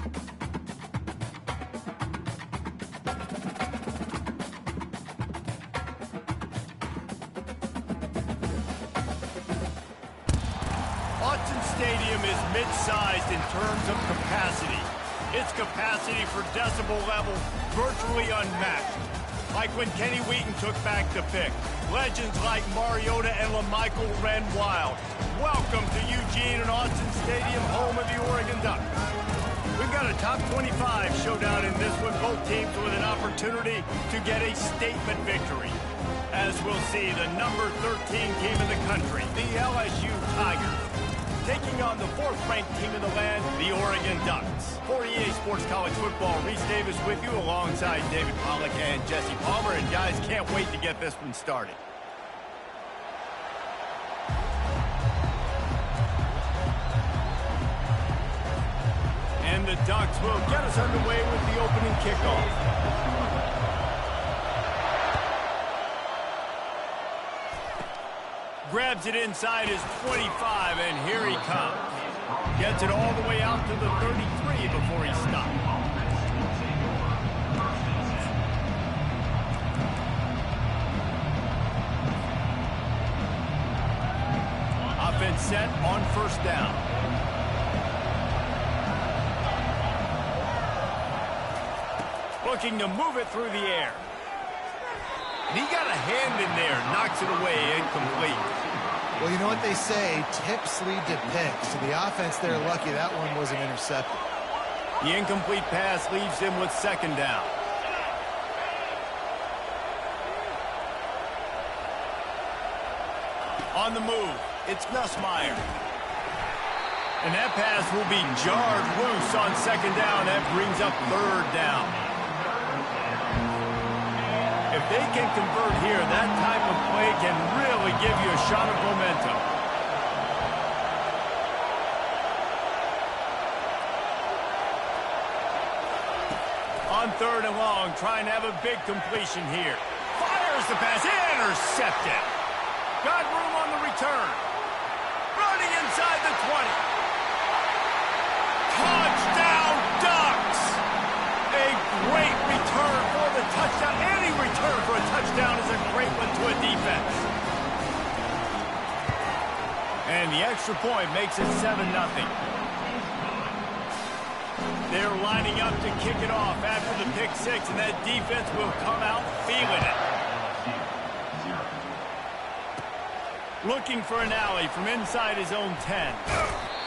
Autzen Stadium is mid-sized in terms of capacity. Its capacity for decibel level virtually unmatched. Like when Kenny Wheaton took back the pick. Legends like Mariota and LaMichael ran wild. Welcome to Eugene and Autzen Stadium, home of the Oregon Ducks. We've got a top 25 showdown in this one, both teams with an opportunity to get a statement victory. As we'll see, the number 13 team in the country, the LSU Tigers, taking on the fourth-ranked team in the land, the Oregon Ducks. For EA Sports College Football, Reese Davis with you alongside David Pollack and Jesse Palmer. And guys, can't wait to get this one started. And the Ducks will get us underway with the opening kickoff. Grabs it inside his 25, and here he comes. Gets it all the way out to the 33 before he stops. Offense set on first down. Looking to move it through the air. And he got a hand in there, knocks it away, incomplete. Well, you know what they say, tips lead to picks. So the offense there, lucky that one wasn't intercepted. The incomplete pass leaves him with second down. On the move, it's Nussmeier. And that pass will be jarred loose on second down. That brings up third down. If they can convert here, that type of play can really give you a shot of momentum. On third and long, trying to have a big completion here. Fires the pass, intercepted. Got room on the return. Running inside the 20. Touchdown, Ducks! A great return for the touchdown. Any return for a touchdown is a great one to a defense. And the extra point makes it 7-0. They're lining up to kick it off after the pick six, and that defense will come out feeling it. Looking for an alley from inside his own 10.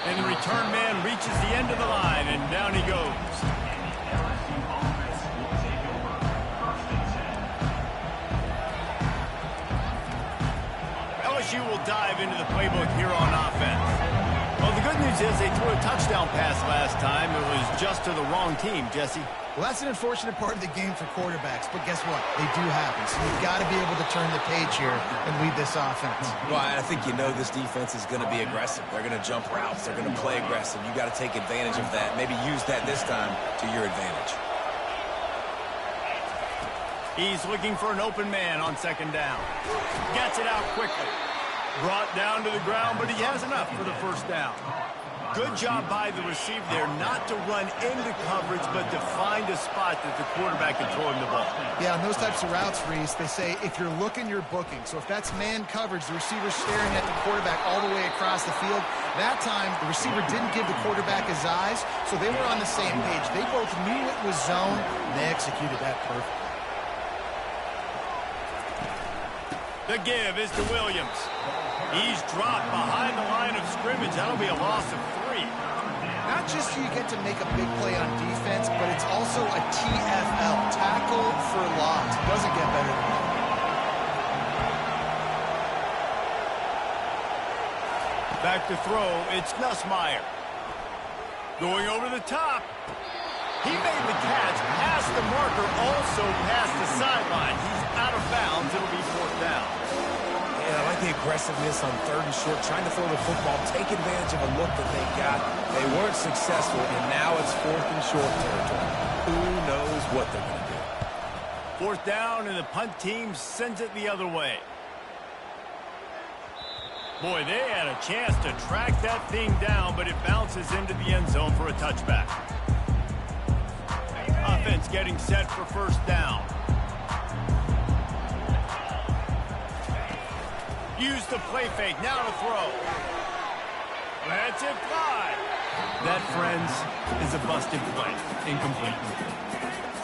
And the return man reaches the end of the line, and down he goes. LSU will dive into the playbook here on offense. Well, the good news is they threw a touchdown pass last time. It was just to the wrong team, Jesse. Well, that's an unfortunate part of the game for quarterbacks, but guess what? They do happen. So you've got to be able to turn the page here and lead this offense. Well, I think you know this defense is going to be aggressive. They're going to jump routes. They're going to play aggressive. You got to take advantage of that. Maybe use that this time to your advantage. He's looking for an open man on second down. Gets it out quickly. Brought down to the ground, but he has enough for the first down. Good job by the receiver there not to run into coverage, but to find a spot that the quarterback can throw him the ball. Yeah, on those types of routes, Reese, they say if you're looking, you're booking. So if that's man coverage, the receiver's staring at the quarterback all the way across the field. That time, the receiver didn't give the quarterback his eyes, so they were on the same page. They both knew it was zone, and they executed that perfectly. The give is to Williams. He's dropped behind the line of scrimmage. That'll be a loss of 3. Not just do you get to make a big play on defense, but it's also a TFL, tackle for loss. Doesn't get better than that. Back to throw, it's Nussmeier. Going over the top. He made the catch, past the marker, also past the sideline. He's out of bounds. It'll be fourth down. Yeah, I like the aggressiveness on third and short, trying to throw the football, take advantage of a look that they got. They weren't successful, and now it's fourth and short territory. Who knows what they're going to do? Fourth down, and the punt team sends it the other way. Boy, they had a chance to track that thing down, but it bounces into the end zone for a touchback. offense getting set for first down. Use the play fake, now to throw. Lets it fly. That, friends, is a busted play. Incomplete.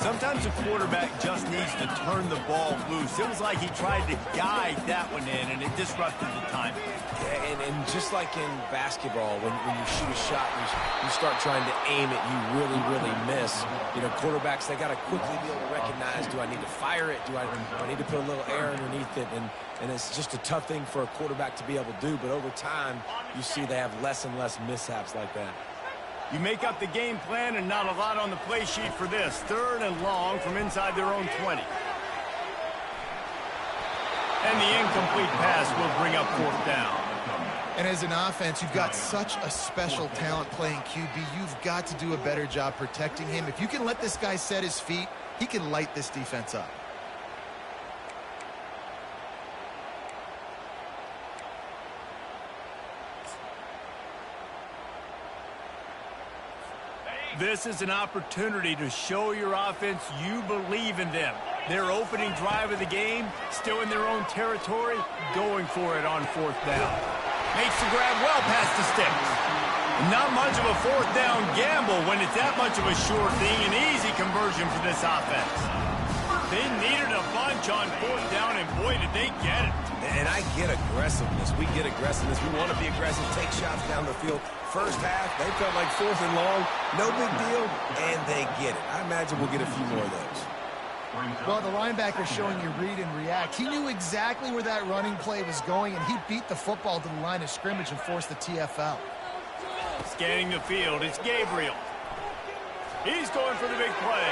Sometimes a quarterback just needs to turn the ball loose. It was like he tried to guide that one in, and it disrupted the timing. Yeah, and just like in basketball, when you shoot a shot, you start trying to aim it, you really miss. You know, quarterbacks, they got to quickly be able to recognize, do I need to fire it? Do I need to put a little air underneath it? And it's just a tough thing for a quarterback to be able to do. But over time, you see they have less and less mishaps like that. You make up the game plan and not a lot on the play sheet for this. 3rd and long from inside their own 20. And the incomplete pass will bring up 4th down. And as an offense, you've got such a special talent playing QB. You've got to do a better job protecting him. If you can let this guy set his feet, he can light this defense up. This is an opportunity to show your offense you believe in them. Their opening drive of the game, still in their own territory, going for it on 4th down. Makes the grab well past the sticks. Not much of a 4th down gamble when it's that much of a sure thing, an easy conversion for this offense. They needed a bunch on 4th down, and boy, did they get it. And I get aggressiveness. We get aggressiveness. We want to be aggressive, take shots down the field. First half, they felt like 4th and long. No big deal, and they get it. I imagine we'll get a few more of those. Well, the linebacker showing you read and react. He knew exactly where that running play was going, and he beat the football to the line of scrimmage and forced the TFL. Scanning the field, it's Gabriel. He's going for the big play.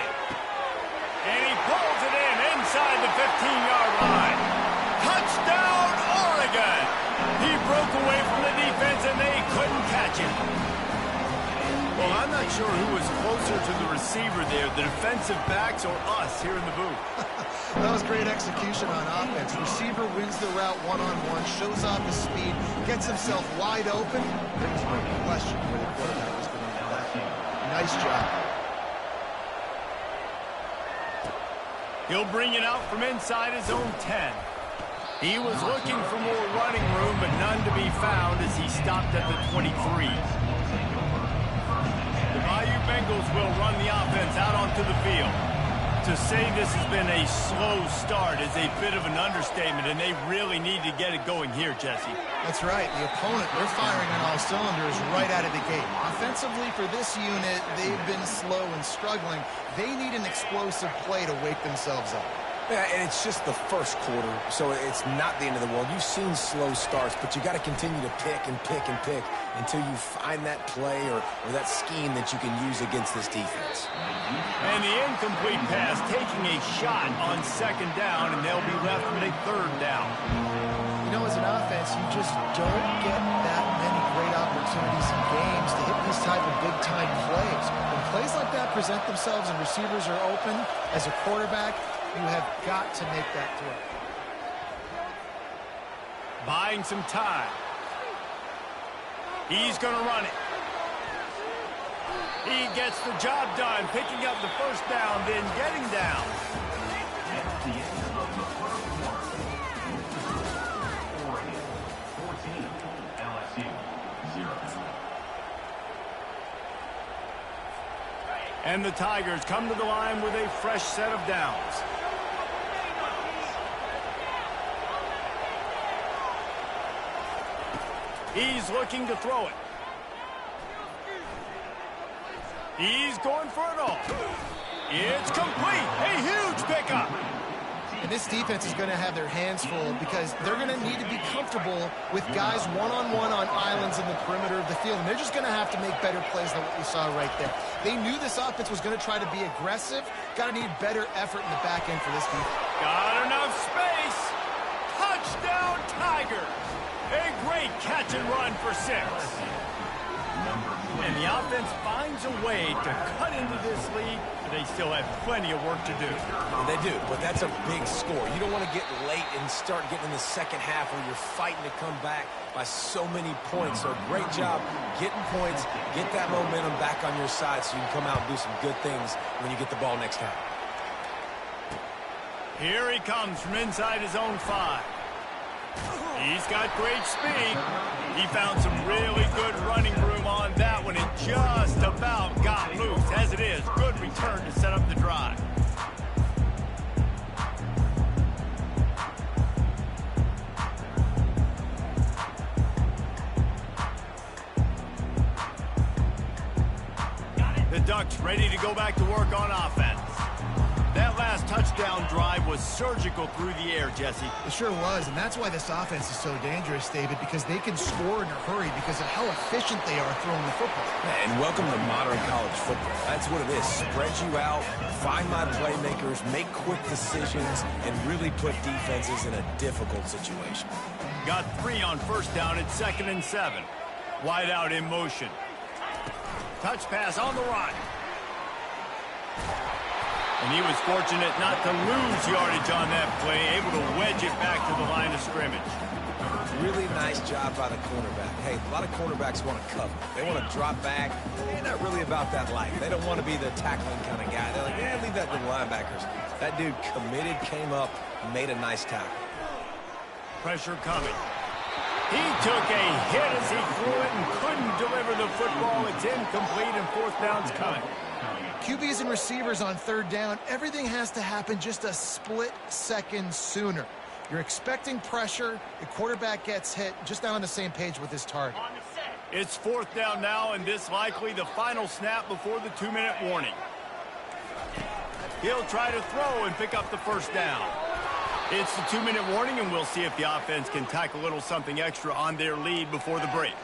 And he pulls it in inside the 15-yard line. Touchdown, Oregon! He broke away from the defense, and they couldn't catch him. Well, I'm not sure who was closer to the receiver there, the defensive backs or us here in the booth. That was great execution on offense. Receiver wins the route one-on-one, shows off his speed, gets himself wide open. There's no question where the quarterback was going to do that. Nice job. He'll bring it out from inside his own 10. He was looking for more running room, but none to be found as he stopped at the 23. The Bayou Bengals will run the offense out onto the field. To say this has been a slow start is a bit of an understatement, and they really need to get it going here, Jesse. That's right. The opponent, they're firing on all cylinders right out of the gate. Offensively, for this unit, they've been slow and struggling. They need an explosive play to wake themselves up. Yeah, and it's just the first quarter, so it's not the end of the world. You've seen slow starts, but you got to continue to pick and pick and pick until you find that play or that scheme that you can use against this defense. And the incomplete pass taking a shot on 2nd down, and they'll be left with a 3rd down. You know, as an offense, you just don't get that many great opportunities in games to hit these type of big-time plays. When plays like that present themselves and receivers are open, as a quarterback, you have got to make that throw. Buying some time. He's going to run it. He gets the job done, picking up the 1st down, then getting down. At the end of the first quarter, Oregon 14, LSU 0. And the Tigers come to the line with a fresh set of downs. He's looking to throw it. He's going for it all. It's complete. A huge pickup. And this defense is going to have their hands full because they're going to need to be comfortable with guys one-on-one on islands in the perimeter of the field. And they're just going to have to make better plays than what we saw right there. They knew this offense was going to try to be aggressive. Got to need better effort in the back end for this defense. Got enough space. Touchdown, Tigers. A great catch and run for 6. And the offense finds a way to cut into this lead, but they still have plenty of work to do. They do, but that's a big score. You don't want to get late and start getting in the second half where you're fighting to come back by so many points. So great job getting points, get that momentum back on your side so you can come out and do some good things when you get the ball next half. Here he comes from inside his own 5. He's got great speed. He found some really good running room on that one and just about got loose. As it is, good return to set up the drive. The Ducks ready to go back to work on offense. That last touchdown drive was surgical through the air, Jesse. It sure was, and that's why this offense is so dangerous, David, because they can score in a hurry because of how efficient they are throwing the football. And welcome to modern college football. That's what it is. Spread you out, find my playmakers, make quick decisions, and really put defenses in a difficult situation. Got 3 on first down at 2nd and 7. Wide out in motion. Touch pass on the run. And he was fortunate not to lose yardage on that play, able to wedge it back to the line of scrimmage. Really nice job by the cornerback. Hey, a lot of cornerbacks want to cover. They want to drop back. They're not really about that life. They don't want to be the tackling kind of guy. They're like, leave that to the linebackers. That dude committed, came up, made a nice tackle. Pressure coming. He took a hit as he threw it and couldn't deliver the football. It's incomplete and 4th down's coming. QBs and receivers on 3rd down, everything has to happen just a split second sooner. You're expecting pressure, the quarterback gets hit, just not on the same page with his target. It's 4th down now, and this likely the final snap before the 2-minute warning. He'll try to throw and pick up the 1st down. It's the 2-minute warning, and we'll see if the offense can tack a little something extra on their lead before the break.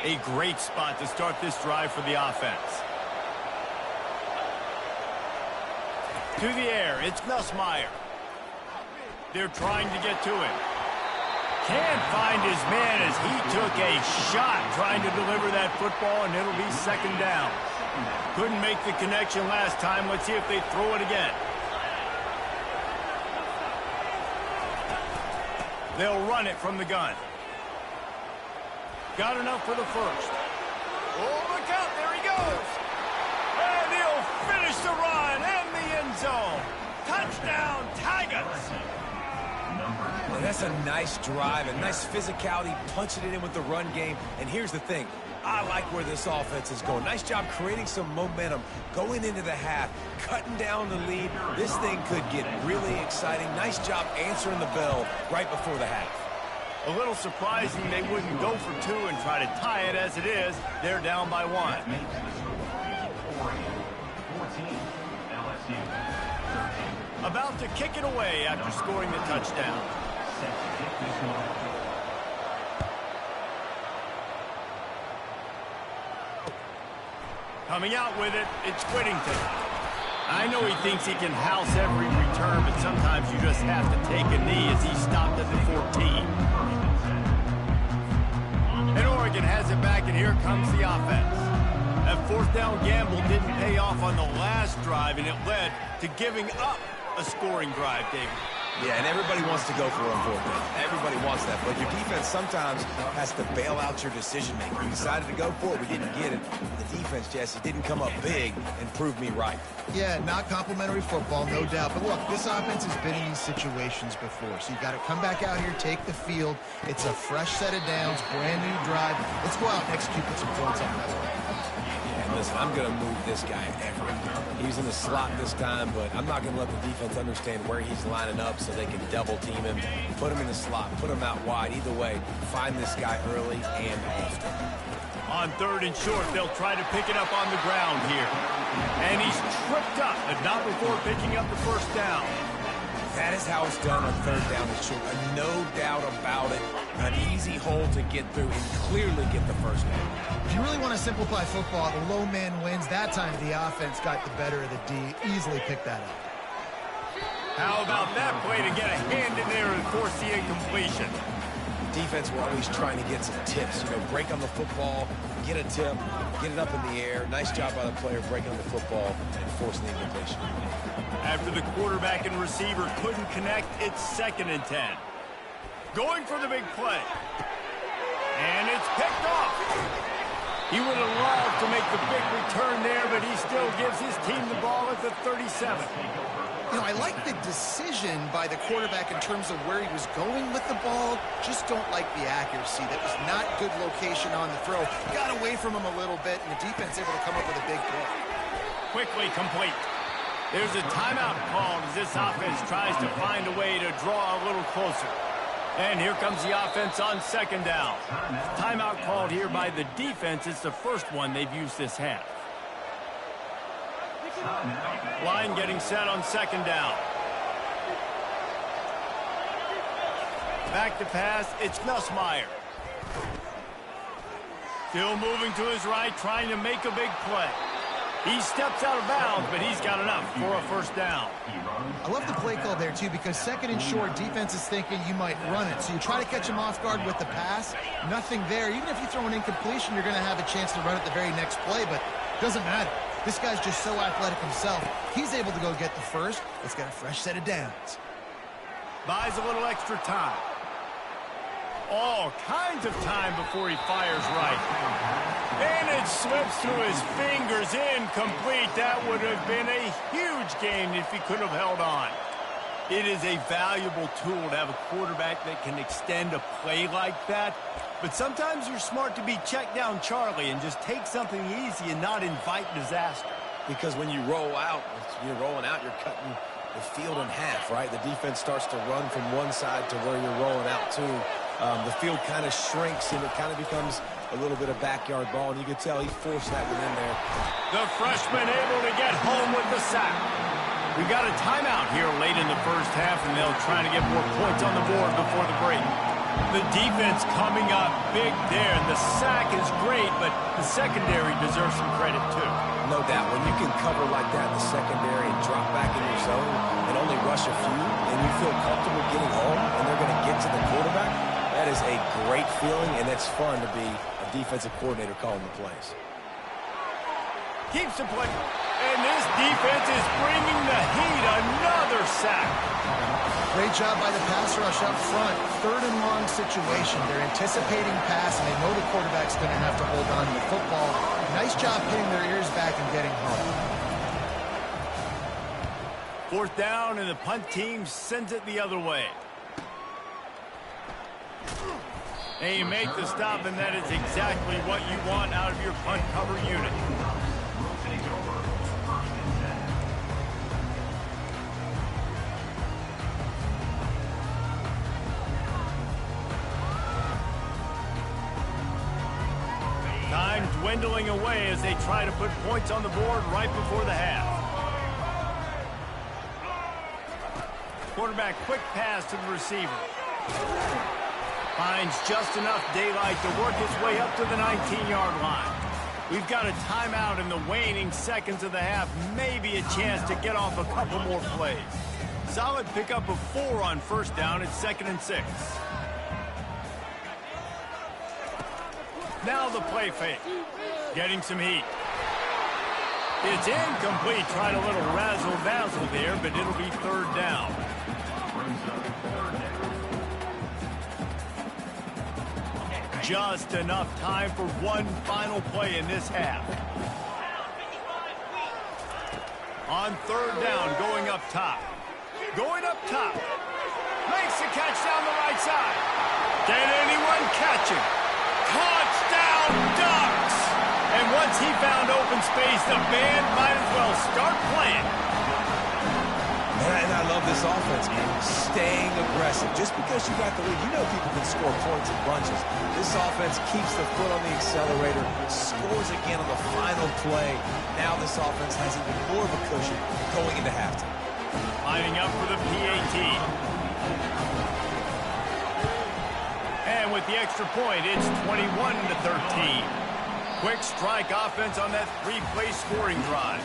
A great spot to start this drive for the offense. To the air, it's Nussmeier. They're trying to get to him. Can't find his man as he took a shot trying to deliver that football, and it'll be 2nd down. Couldn't make the connection last time. Let's see if they throw it again. They'll run it from the gun. Got enough for the 1st. Oh, look out. There he goes. And he'll finish the run and the end zone. Touchdown, Tigers. And that's a nice drive, a nice physicality, punching it in with the run game. And here's the thing. I like where this offense is going. Nice job creating some momentum, going into the half, cutting down the lead. This thing could get really exciting. Nice job answering the bell right before the half. A little surprising they wouldn't go for 2 and try to tie it. As it is, they're down by 1. About to kick it away after scoring the touchdown. Coming out with it, it's Whittington. I know he thinks he can house every return, but sometimes you just have to take a knee as he stopped at the 14. And Oregon has it back, and here comes the offense. That 4th down gamble didn't pay off on the last drive, and it led to giving up a scoring drive, David. Yeah, and everybody wants to go for it on 4th down. Everybody wants that, but your defense sometimes has to bail out your decision-making. We decided to go for it. We didn't get it. The defense, Jesse, didn't come up big and prove me right. Yeah, not complimentary football, no doubt. But look, this offense has been in these situations before. So you've got to come back out here, take the field. It's a fresh set of downs, brand new drive. Let's go out and execute, put some points on that. Yeah, listen, I'm going to move this guy everywhere. He's in the slot this time, but I'm not going to let the defense understand where he's lining up so they can double team him, put him in the slot, put him out wide. Either way, find this guy early and often. On 3rd and short, they'll try to pick it up on the ground here. And he's tripped up, but not before picking up the 1st down. That is how it's done on 3rd down and short. No doubt about it. An easy hole to get through and clearly get the 1st down. If you really want to simplify football, the low man wins. That time the offense got the better of the D. Easily picked that up. How about that play to get a hand in there and force the incompletion? defense were always trying to get some tips. You know, break on the football, get a tip, get it up in the air. Nice job by the player breaking on the football and forcing the incompletion. After the quarterback and receiver couldn't connect, it's 2nd and 10. Going for the big play. And it's picked off. He would have loved to make the big return there, but he still gives his team the ball at the 37. You know, I like the decision by the quarterback in terms of where he was going with the ball. Just don't like the accuracy. That was not good location on the throw. Got away from him a little bit, and the defense able to come up with a big play. Quickly complete. There's a timeout called as this offense tries to find a way to draw a little closer. And here comes the offense on 2nd down. Timeout called here by the defense. It's the first one they've used this half. Line getting set on 2nd down. Back to pass. It's Nussmeier. Still moving to his right, trying to make a big play. He steps out of bounds, but he's got enough for a 1st down. I love the play call there, too, because 2nd and short, defense is thinking you might run it. So you try to catch him off guard with the pass. Nothing there. Even if you throw an incompletion, you're going to have a chance to run it the very next play, but it doesn't matter. This guy's just so athletic himself. He's able to go get the first. It's got a fresh set of downs. Buys a little extra time. All kinds of time before he fires right. And it slips through his fingers, incomplete. That would have been a huge gain if he could have held on. It is a valuable tool to have a quarterback that can extend a play like that. But sometimes you're smart to be check down Charlie and just take something easy and not invite disaster. Because when you roll out, you're rolling out, you're cutting the field in half, right? The defense starts to run from one side to where you're rolling out to. The field kind of shrinks, and it kind of becomes a little bit of backyard ball, and you can tell he forced that one in there. The freshman able to get home with the sack. We got a timeout here late in the first half, and they'll try to get more points on the board before the break. The defense coming up big there. The sack is great, but the secondary deserves some credit, too. No doubt. When you can cover like that in the secondary and drop back in your zone and only rush a few, and you feel comfortable getting home, and they're going to get to the quarterback, that is a great feeling, and it's fun to be a defensive coordinator calling the plays. Keeps the play. And this defense is bringing the heat. Another sack. Great job by the pass rush up front. 3rd and long situation. They're anticipating pass, and they know the quarterback's going to have to hold on to the football. Nice job hitting their ears back and getting home. 4th down, and the punt team sends it the other way. And you make the stop, and that is exactly what you want out of your punt cover unit. Time dwindling away as they try to put points on the board right before the half. Quarterback quick pass to the receiver. Finds just enough daylight to work his way up to the 19-yard line. We've got a timeout in the waning seconds of the half. Maybe a chance to get off a couple more plays. Solid pickup of 4 on 1st down. It's 2nd and 6. Now the play fake. Getting some heat. It's incomplete. Tried a little razzle-dazzle there, but it'll be 3rd down. Just enough time for one final play in this half. On 3rd down, going up top. Going up top. Makes the catch down the right side. Can anyone catch him? Touchdown Ducks! And once he found open space, the band might as well start playing. And I love this offense, man. Staying aggressive. Just because you got the lead, you know people can score points in bunches. This offense keeps the foot on the accelerator, scores again on the final play. Now this offense has even more of a cushion going into halftime. Lining up for the PAT. And with the extra point, it's 21-13. Quick strike offense on that 3-play scoring drive.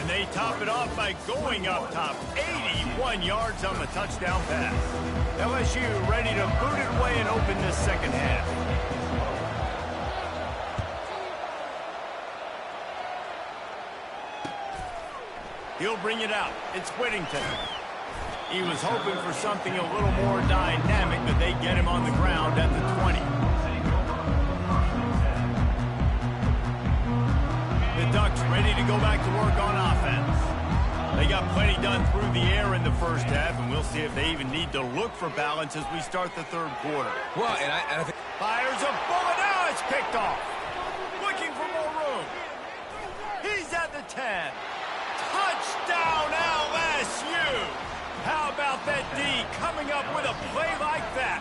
And they they top it off by going up top. 81 yards on the touchdown pass. LSU ready to boot it away and open this second half. He'll bring it out. It's Whittington. He was hoping for something a little more dynamic, but they get him on the ground at the 20. The Ducks ready to go back to work on offense. They got plenty done through the air in the first half, and we'll see if they even need to look for balance as we start the third quarter. Well, and I think... Fires a bullet. Now it's picked off. Looking for more room. He's at the 10. Touchdown, LSU! How about that D coming up with a play like that?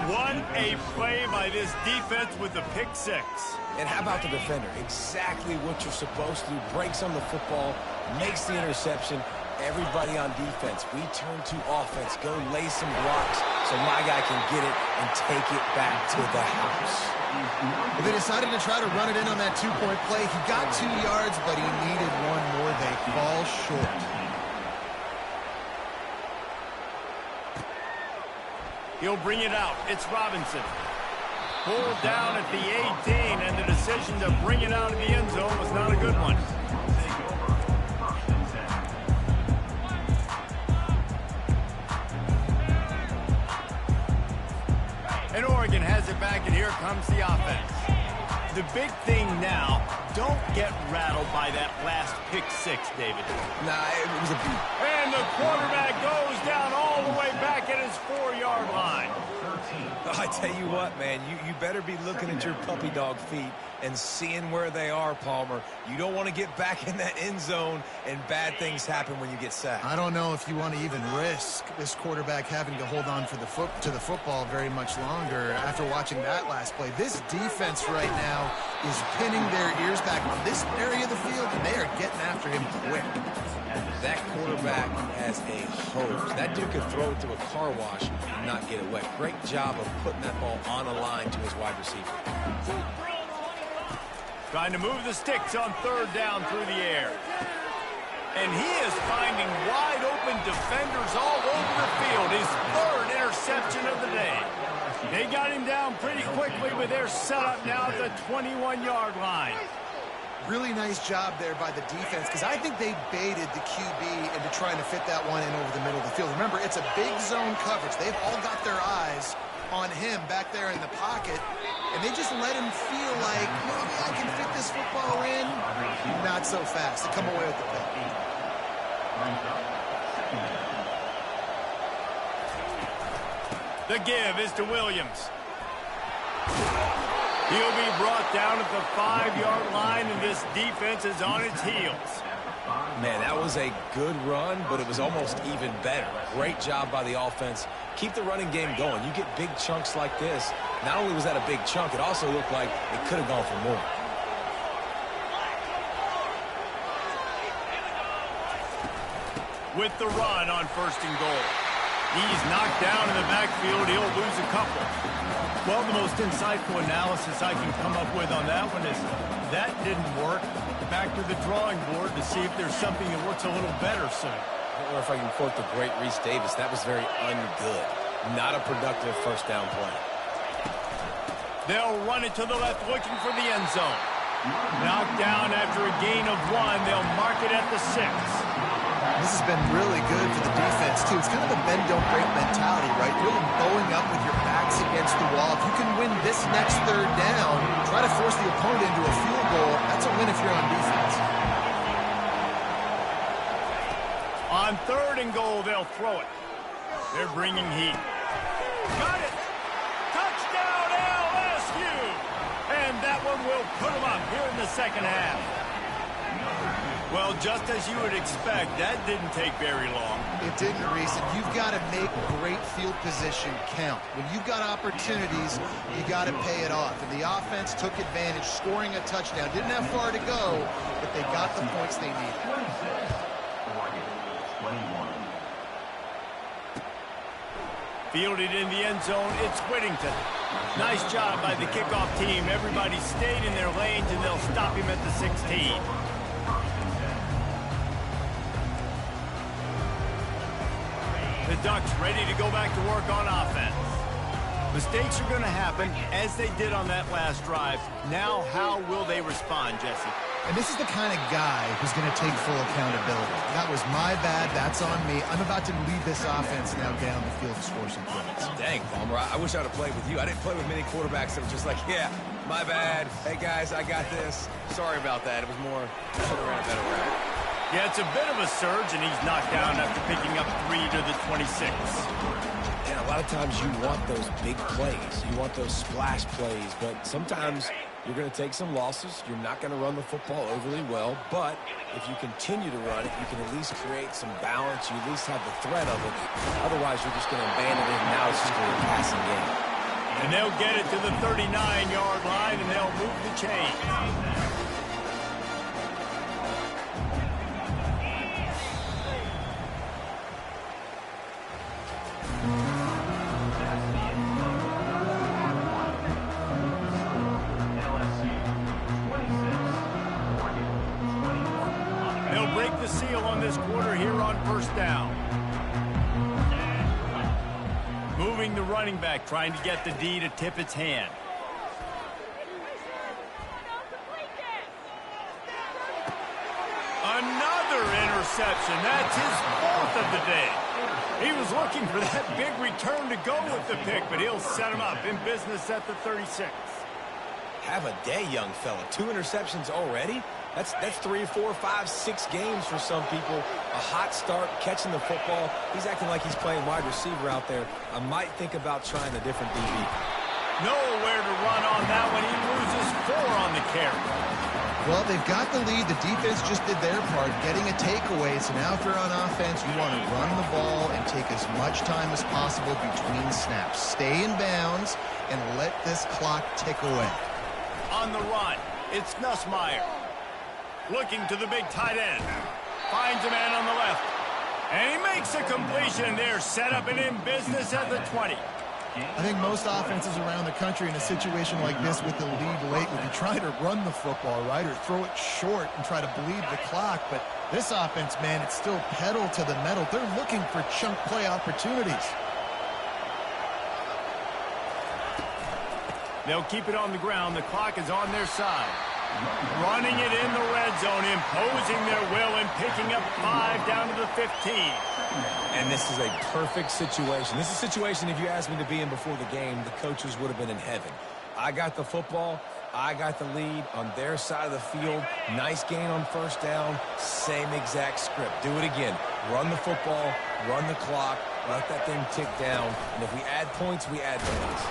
What a play by this defense with the pick six. And how about the defender? Exactly what you're supposed to do. Breaks on the football, makes the interception. Everybody on defense, we turn to offense. Go lay some blocks so my guy can get it and take it back to the house. They decided to try to run it in on that two-point play. He got 2 yards, but he needed one more. They fall short. He'll bring it out. It's Robinson. Pulled down at the 18, and the decision to bring it out of the end zone was not a good one. And Oregon has it back, and here comes the offense. The big thing now, don't get rattled by that last pick six, David. Nah, it was a beat. And the quarterback goes down all the way back at his 4-yard line. I tell you what, man, you better be looking at your puppy dog feet and seeing where they are, Palmer. You don't want to get back in that end zone and bad things happen when you get sacked. I don't know if you want to even risk this quarterback having to hold on for to the football very much longer after watching that last play. This defense right now is pinning their ears back on this area of the field, and they are getting after him quick. That quarterback has a hose. That dude could throw it to a car wash and not get it wet. Great job of putting that ball on a line to his wide receiver. Trying to move the sticks on third down through the air. And he is finding wide open defenders all over the field. His third interception of the day. They got him down pretty quickly with their setup now at the 21-yard line. Really nice job there by the defense, because I think they baited the QB into trying to fit that one in over the middle of the field. Remember, it's a big zone coverage. They've all got their eyes on him back there in the pocket, and they just let him feel like, maybe I can fit this football in. Not so fast. They come away with the pick. The give is to Williams. He'll be brought down at the 5-yard line, and this defense is on its heels. Man, that was a good run, but it was almost even better. Great job by the offense. Keep the running game going. You get big chunks like this. Not only was that a big chunk, it also looked like it could have gone for more. With the run on 1st and goal. He's knocked down in the backfield. He'll lose a couple. Well, the most insightful analysis I can come up with on that one is that didn't work. Back to the drawing board to see if there's something that works a little better soon. Or if I can quote the great Reese Davis, that was very ungood. Not a productive first down play. They'll run it to the left looking for the end zone. Knocked down after a gain of 1. They'll mark it at the 6. This has been really good for the defense, too. It's kind of a bend-don't-break mentality, right? Really bowing up with your backs against the wall. If you can win this next third down, try to force the opponent into a field goal. That's a win if you're on defense. On 3rd and goal, they'll throw it. They're bringing heat. Got it! Touchdown, LSU! And that one will put them up here in the second half. Well, just as you would expect, that didn't take very long. It didn't, Reese. And you've got to make great field position count. When you've got opportunities, you got to pay it off. And the offense took advantage, scoring a touchdown. Didn't have far to go, but they got the points they needed. Fielded in the end zone, it's Whittington. Nice job by the kickoff team. Everybody stayed in their lanes, and they'll stop him at the 16. Ducks ready to go back to work on offense. Mistakes are going to happen, as they did on that last drive. Now, how will they respond, Jesse? And this is the kind of guy who's going to take full accountability. That was my bad. That's on me. I'm about to lead this offense now down the field to score some points. Dang, Palmer, I wish I would have played with you. I didn't play with many quarterbacks that were just like, yeah, my bad. Hey, guys, I got this. Sorry about that. It was more, should have ran a better route. Yeah, it's a bit of a surge, and he's knocked down after picking up 3 to the 26. And a lot of times you want those big plays. You want those splash plays, but sometimes you're going to take some losses. You're not going to run the football overly well, but if you continue to run it, you can at least create some balance. You at least have the threat of it. Otherwise, you're just going to abandon it, and now it's just going to be a passing game. And they'll get it to the 39-yard line, and they'll move the chain. Seal on this quarter here on first down. Moving the running back, trying to get the D to tip its hand. Another interception. That's his 4th of the day. He was looking for that big return to go with the pick, but he'll set him up in business at the 36. Have a day, young fella. 2 interceptions already? That's 3, 4, 5, 6 games for some people. A hot start, catching the football. He's acting like he's playing wide receiver out there. I might think about trying a different DB. Nowhere to run on that one. He loses 4 on the carry. Well, they've got the lead. The defense just did their part, getting a takeaway. So now if you're on offense, you want to run the ball and take as much time as possible between snaps. Stay in bounds and let this clock tick away. On the run, it's Nussmeier. Looking to the big tight end. Finds a man on the left. And he makes a completion there. Set up and in business at the 20. I think most offenses around the country in a situation like this with the lead late would be trying to run the football, right, or throw it short and try to bleed the clock. But this offense, man, it's still pedal to the metal. They're looking for chunk play opportunities. They'll keep it on the ground. The clock is on their side. Running it in the red zone, imposing their will and picking up 5 down to the 15. And this is a perfect situation. This is a situation, if you asked me to be in before the game, the coaches would have been in heaven. I got the football. I got the lead on their side of the field. Nice gain on first down. Same exact script. Do it again. Run the football, run the clock, let that thing tick down. And if we add points, we add points.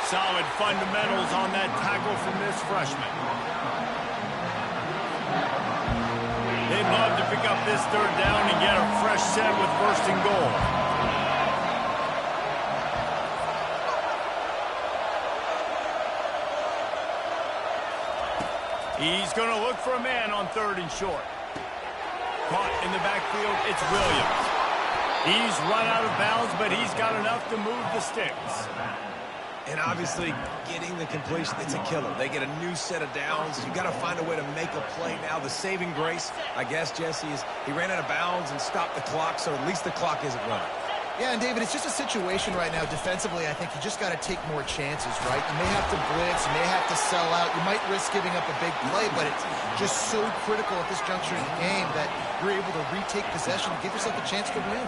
Solid fundamentals on that tackle from this freshman. They'd love to pick up this 3rd down and get a fresh set with 1st and goal. He's going to look for a man on 3rd and short. Caught in the backfield, it's Williams. He's run out of bounds, but he's got enough to move the sticks. And obviously, getting the completion, it's a killer. They get a new set of downs. You got to find a way to make a play now. The saving grace, I guess, Jesse, is he ran out of bounds and stopped the clock, so at least the clock isn't running. Yeah, and David, it's just a situation right now defensively. I think you just got to take more chances, right? You may have to blitz, you may have to sell out. You might risk giving up a big play, but it's just so critical at this juncture in the game that you're able to retake possession and give yourself a chance to win.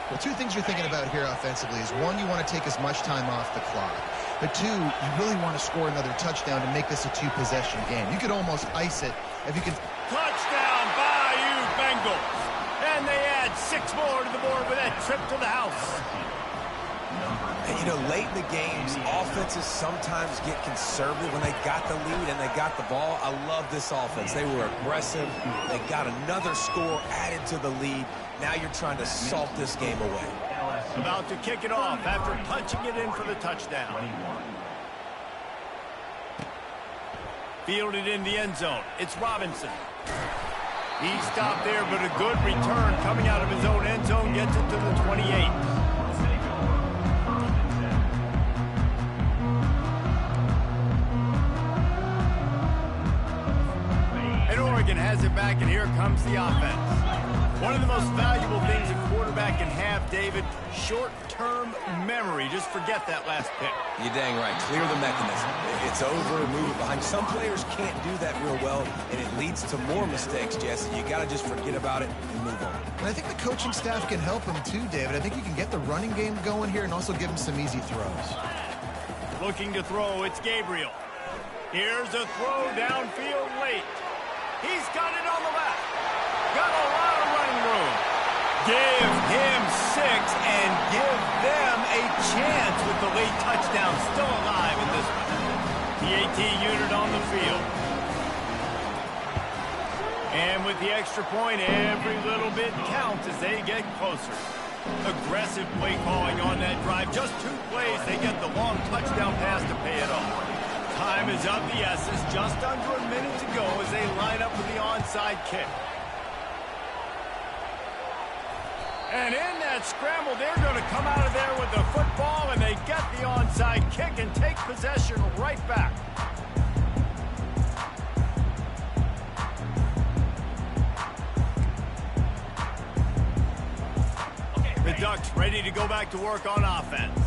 Well, 2 things you're thinking about here offensively is, 1, you want to take as much time off the clock. But 2, you really want to score another touchdown to make this a 2-possession game. You could almost ice it if you can. Touchdown, Bayou Bengals. And they add 6 more to the board with that trip to the house. And, you know, late in the games, offenses sometimes get conservative when they got the lead and they got the ball. I love this offense. They were aggressive. They got another score added to the lead. Now you're trying to salt this game away. About to kick it off after punching it in for the touchdown. Fielded in the end zone. It's Robinson. He stopped there, but a good return coming out of his own end zone gets it to the 28. And Oregon has it back, and here comes the offense. One of the most valuable things a quarterback can have, David, short-term memory. Just forget that last pick. You're dang right. Clear the mechanism. It's over, move it behind. Some players can't do that real well, and it leads to more mistakes, Jesse. You got to just forget about it and move on. And I think the coaching staff can help him too, David. I think you can get the running game going here and also give him some easy throws. Looking to throw, it's Gabriel. Here's a throw downfield late. He's got it on the left. Got a lot of running room. Give him 6 and give them a chance with the late touchdown still alive in this one. The AT unit on the field. And with the extra point, every little bit counts as they get closer. Aggressive play calling on that drive. Just 2 plays, they get the long touchdown pass to pay it off. Time is of the essence. Just under a minute to go as they line up with the onside kick. And in that scramble, they're going to come out of there with the football, and they get the onside kick and take possession right back. The Ducks ready to go back to work on offense.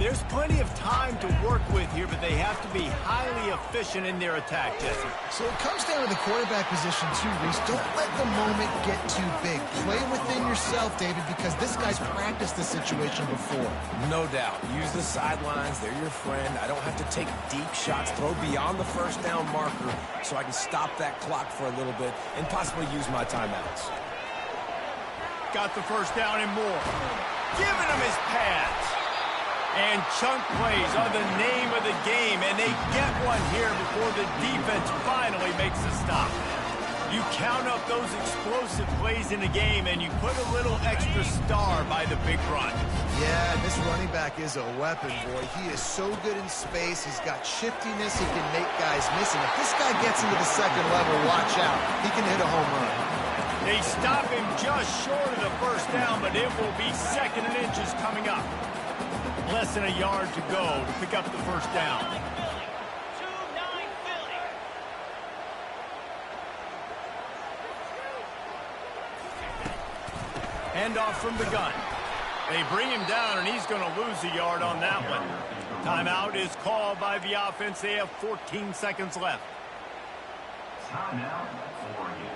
There's plenty of time to work with here, but they have to be highly efficient in their attack, Jesse. So it comes down to the quarterback position too, Reese. Don't let the moment get too big. Play within yourself, David, because this guy's practiced this situation before. No doubt. Use the sidelines. They're your friend. I don't have to take deep shots, throw beyond the first down marker so I can stop that clock for a little bit and possibly use my timeouts. Got the first down and more. Giving him his pads. And chunk plays are the name of the game, and they get one here before the defense finally makes a stop. You count up those explosive plays in the game, and you put a little extra star by the big run. Yeah, this running back is a weapon, boy. He is so good in space. He's got shiftiness. He can make guys miss. And if this guy gets into the second level, watch out. He can hit a home run. They stop him just short of the first down, but it will be 2nd and inches coming up. Less than a yard to go to pick up the first down. Handoff from the gun. They bring him down, and he's going to lose a yard on that one. Timeout is called by the offense. They have 14 seconds left. Timeout for you.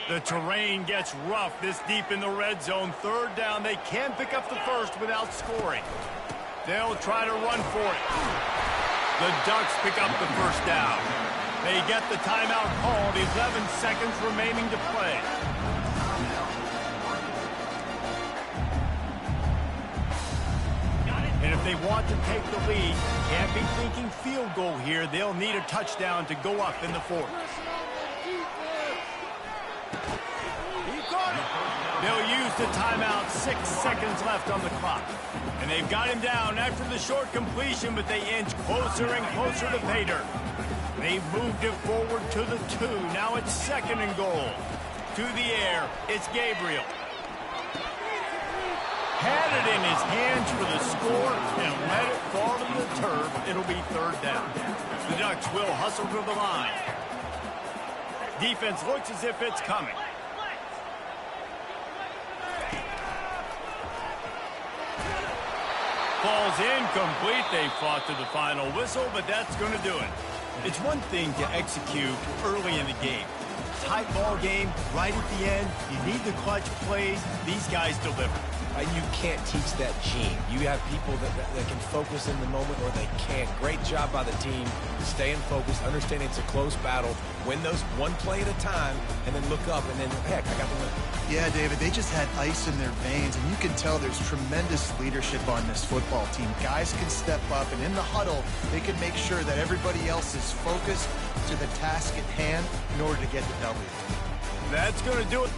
The terrain gets rough this deep in the red zone. 3rd down. They can pick up the first without scoring. They'll try to run for it. The Ducks pick up the first down. They get the timeout called. 11 seconds remaining to play. And if they want to take the lead, can't be thinking field goal here. They'll need a touchdown to go up in the 4th. They'll use the timeout. 6 seconds left on the clock. And they've got him down after the short completion, but they inch closer and closer to pay dirt. They've moved it forward to the 2. Now it's 2nd and goal. To the air, it's Gabriel. Had it in his hands for the score and let it fall to the turf. It'll be 3rd down. The Ducks will hustle to the line. Defense looks as if it's coming. Ball's incomplete. They fought to the final whistle, but that's going to do it. It's one thing to execute early in the game. Tight ball game, right at the end. You need the clutch plays. These guys deliver. You can't teach that gene. You have people that can focus in the moment or they can't. Great job by the team, staying focused, understanding it's a close battle, win those one play at a time, and then look up, and then, heck, I got the win. Yeah, David, they just had ice in their veins, and you can tell there's tremendous leadership on this football team. Guys can step up, and in the huddle, they can make sure that everybody else is focused to the task at hand in order to get the W. That's going to do it.